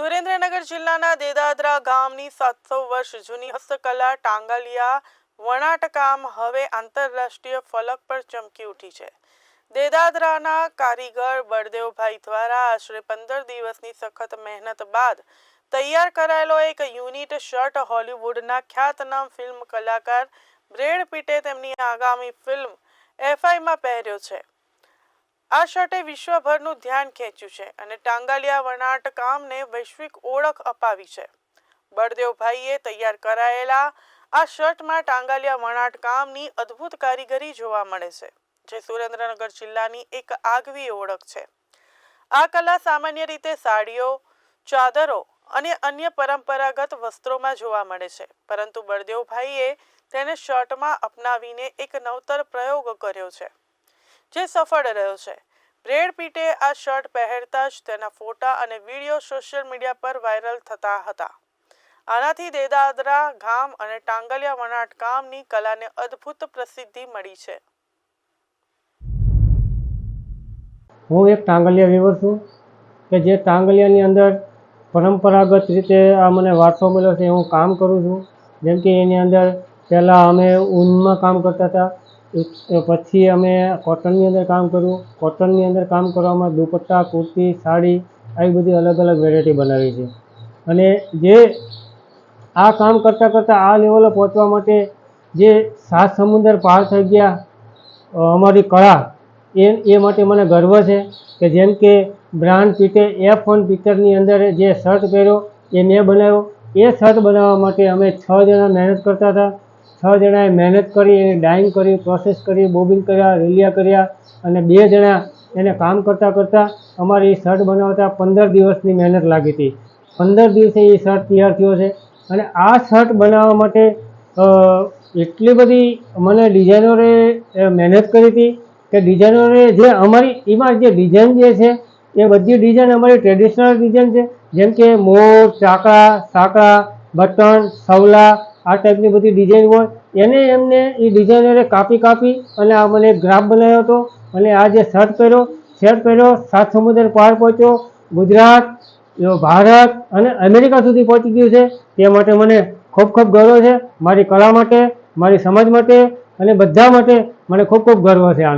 સુરેન્દ્રનગર જિલ્લાના દેદાદરા ગામની 700 વર્ષ જૂની હસ્તકલા ટાંગાલિયા વણાટકામ હવે આંતરરાષ્ટ્રીય ફલક પર ચમકી ઉઠી છે। દેદાદરાના કારીગર બળદેવભાઈ દ્વારા આશરે 15 દિવસની સખત મહેનત બાદ તૈયાર કરાયેલો એક યુનિટ શર્ટ હોલિવૂડના ખ્યાતનામ ફિલ્મ કલાકાર બ્રેડ પીટે તેમની આગામી ફિલ્મ એફઆઈમાં પહેર્યો છે। આ શર્ટે વિશ્વભરનું ધ્યાન ખેંચ્યું છે અને ટાંગાલિયા વણાટકામને વૈશ્વિક ઓળખ અપાવી છે। બળદેવભાઈએ તૈયાર કરાયેલા આ શર્ટમાં ટાંગાલિયા વણાટકામની અદ્ભુત કારીગરી જોવા મળે છે, જે સુરેન્દ્રનગર જિલ્લાની એક આગવી ઓળખ છે। આ કલા સામાન્ય રીતે સાડીઓ, ચાદરો અને અન્ય પરંપરાગત વસ્ત્રોમાં જોવા મળે છે, પરંતુ બળદેવભાઈએ તેને શર્ટમાં અપનાવીને એક નવતર પ્રયોગ કર્યો છે, જે સફળ રહ્યો છે। બ્રેડ પીટે આ શર્ટ પહેરતા જ તેના ફોટા અને વિડીયો સોશિયલ મીડિયા પર વાયરલ થતા હતા। આનાથી દેદાદરા ગામ અને ટાંગાલિયા વણાટકામની કલાને અદ્ભુત પ્રસિદ્ધિ મળી છે। હું એક ટાંગાલિયા વીવર છું કે જે ટાંગાલિયાની અંદર પરંપરાગત રીતે આ મને વારસો મળ્યો છે। હું કામ કરું છું, જેમ કે એની અંદર પહેલાં અમે ઊનમાં કામ કરતા હતા, પછી અમે કોટનની અંદર કામ કર્યું। કોટનની અંદર કામ કરવામાં દુપટ્ટા, કુર્તી, સાડી આવી બધી અલગ અલગ વેરાયટી બનાવી છે। અને જે આ કામ કરતાં કરતાં આ લેવલે પહોંચવા માટે જે 7 સમુદ્ર પાર થઈ ગયા અમારી કળા, એ માટે મને ગર્વ છે કે જેમ કે બ્રાન્ડ પીટે F1 પિક્ચરની અંદર જે શર્ટ પહેર્યો એ મેં બનાવ્યો। એ શર્ટ બનાવવા માટે અમે 6 જણા મહેનત કરતા હતા। 6 જણાએ મહેનત કરી, એની ડાઇંગ કરી, પ્રોસેસ કરી, બોબિન કર્યા, રેલિયા કર્યા, અને 2 જણા એને કામ કરતાં કરતાં અમારી શર્ટ બનાવતા 15 દિવસની મહેનત લાગી હતી। 15 દિવસે એ શર્ટ તૈયાર થયો છે। અને આ શર્ટ બનાવવા માટે એટલી બધી મને ડિઝાઇનરોએ મહેનત કરી હતી કે ડિઝાઇનરોએ જે અમારી એમાં જે ડિઝાઇન જે છે એ બધી ડિઝાઇન અમારી ટ્રેડિશનલ ડિઝાઇન છે, જેમ કે મોર, ચાકડા, સાંકળા, બટન, સવલા, આ ટાઈપની બધી ડિઝાઇન હોય એને એમને એ ડિઝાઇનરે કાપી અને આ મને ગ્રાફ બનાવ્યો હતો। અને આ જે શર્ટ પહેર્યો 7 સમુદ્ર પાર પહોંચ્યો, ગુજરાત, ભારત અને અમેરિકા સુધી પહોંચી ગયું છે। તે માટે મને ખૂબ ખૂબ ગર્વ છે। મારી કલા માટે, મારી સમાજ માટે અને બધા માટે મને ખૂબ ખૂબ ગર્વ છે।